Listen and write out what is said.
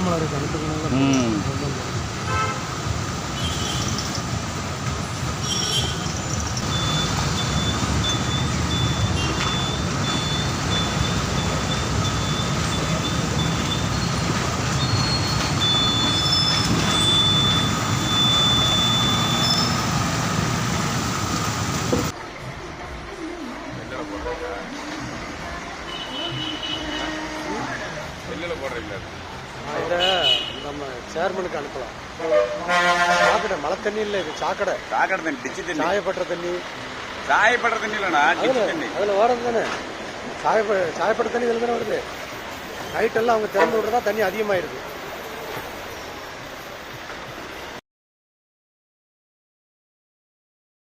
தெரியாமல் இருக்கு அனுப்புக்கணும். இதை நம்ம சேர்மனுக்கு அனுப்பலாம். சாக்கடை மழை தண்ணி இல்லை, இது சாக்கடை. சாக்கடை தண்ணி, டிச்சு தண்ணி, சாயப்பட்ட தண்ணி. சாயப்பட்ட தண்ணி இல்லைண்ணா, டிச்சு தண்ணி. அதில் ஓடுறது தானே சாயப்பட்ட தண்ணி இதில் தானே வருது. நைட்டெல்லாம் அவங்க திறந்து விட்றதா தண்ணி அதிகமாகிருக்கு.